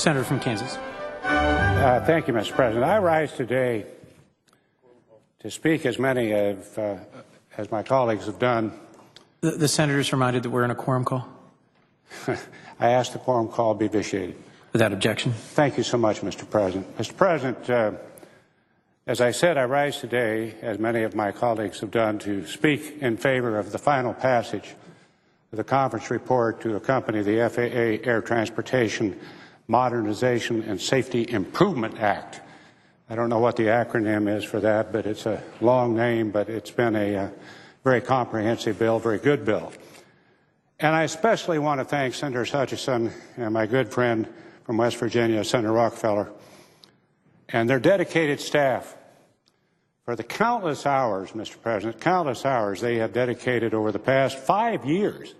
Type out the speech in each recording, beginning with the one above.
Senator from Kansas. Thank you, Mr. President. I rise today to speak as many as my colleagues have done. The Senator is reminded that we're in a quorum call. I ask the quorum call be vitiated. Without objection. Thank you so much, Mr. President. Mr. President, as I said, I rise today, as many of my colleagues have done, to speak in favor of the final passage of the conference report to accompany the FAA Air Transportation Modernization and Safety Improvement Act. I don't know what the acronym is for that, but it's a long name, but it's been a very comprehensive bill, very good bill. And I especially want to thank Senators Hutchison and my good friend from West Virginia, Senator Rockefeller, and their dedicated staff for the countless hours, Mr. President, countless hours they have dedicated over the past 5 years,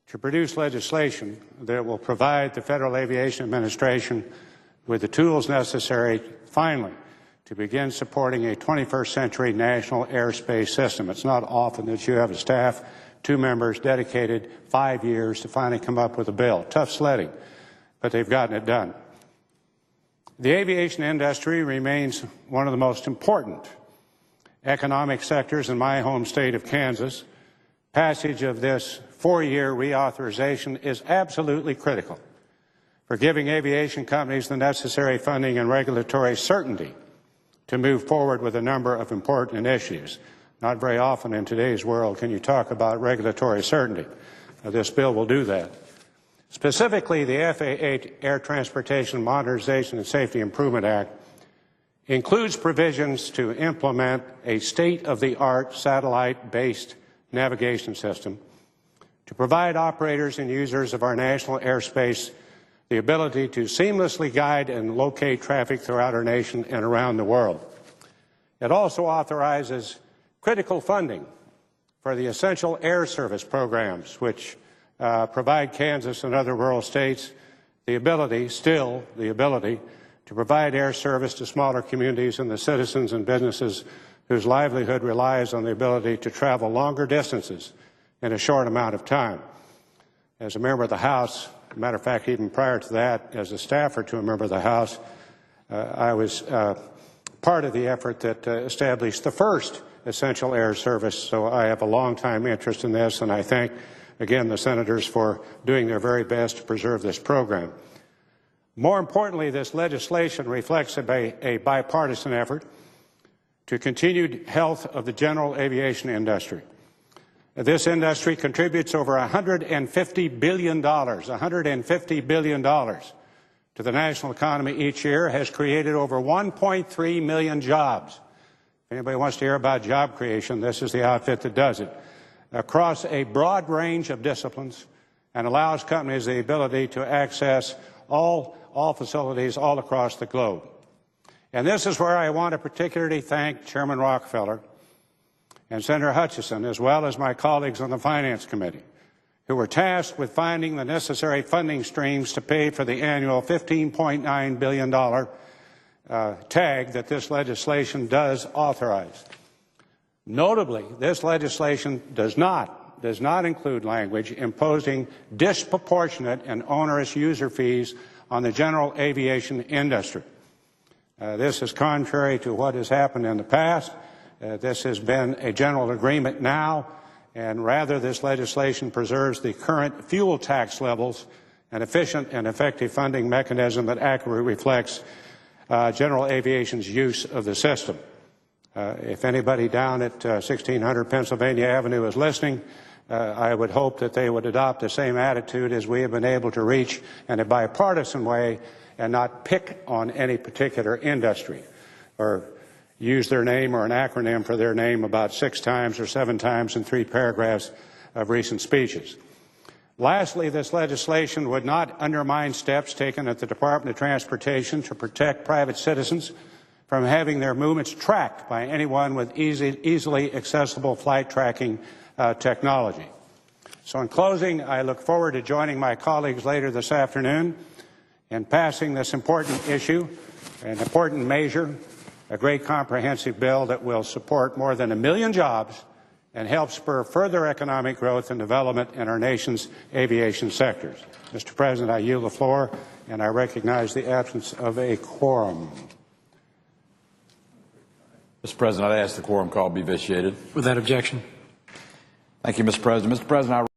to produce legislation that will provide the Federal Aviation Administration with the tools necessary, finally, to begin supporting a 21st century national airspace system. It's not often that you have a staff, 2 members dedicated 5 years to finally come up with a bill. Tough sledding, but they've gotten it done. The aviation industry remains one of the most important economic sectors in my home state of Kansas. Passage of this 4-year reauthorization is absolutely critical for giving aviation companies the necessary funding and regulatory certainty to move forward with a number of important initiatives. Not very often in today's world can you talk about regulatory certainty. This bill will do that. Specifically, the FAA Air Transportation Modernization and Safety Improvement Act includes provisions to implement a state-of-the-art satellite-based navigation system to provide operators and users of our national airspace the ability to seamlessly guide and locate traffic throughout our nation and around the world. It also authorizes critical funding for the essential air service programs, which provide Kansas and other rural states the ability to provide air service to smaller communities and the citizens and businesses whose livelihood relies on the ability to travel longer distances in a short amount of time. As a member of the House, as a matter of fact, even prior to that, as a staffer to a member of the House, I was part of the effort that established the first essential air service, so I have a long-time interest in this, and I thank, again, the senators for doing their very best to preserve this program. More importantly, this legislation reflects a bipartisan effort to continued health of the general aviation industry. This industry contributes over $150 billion to the national economy each year, has created over 1.3 million jobs. If anybody wants to hear about job creation, this is the outfit that does it, across a broad range of disciplines, and allows companies the ability to access all facilities all across the globe. And this is where I want to particularly thank Chairman Rockefeller and Senator Hutchison, as well as my colleagues on the Finance Committee, who were tasked with finding the necessary funding streams to pay for the annual $15.9 billion tag that this legislation does authorize. Notably, this legislation does not include language imposing disproportionate and onerous user fees on the general aviation industry. This is contrary to what has happened in the past. This has been a general agreement now, and rather this legislation preserves the current fuel tax levels, an efficient and effective funding mechanism that accurately reflects general aviation's use of the system. If anybody down at 1600 Pennsylvania Avenue is listening, I would hope that they would adopt the same attitude as we have been able to reach in a bipartisan way and not pick on any particular industry or use their name or an acronym for their name about 6 times or 7 times in 3 paragraphs of recent speeches. Lastly, this legislation would not undermine steps taken at the Department of Transportation to protect private citizens from having their movements tracked by anyone with easily accessible flight tracking technology. So in closing, I look forward to joining my colleagues later this afternoon in passing this important issue, an important measure, a great comprehensive bill that will support more than 1 million jobs and help spur further economic growth and development in our nation's aviation sectors. Mr. President, I yield the floor, and I recognize the absence of a quorum. Mr. President, I ask the quorum call be vitiated. Without objection. Thank you, Mr. President. Mr. President, I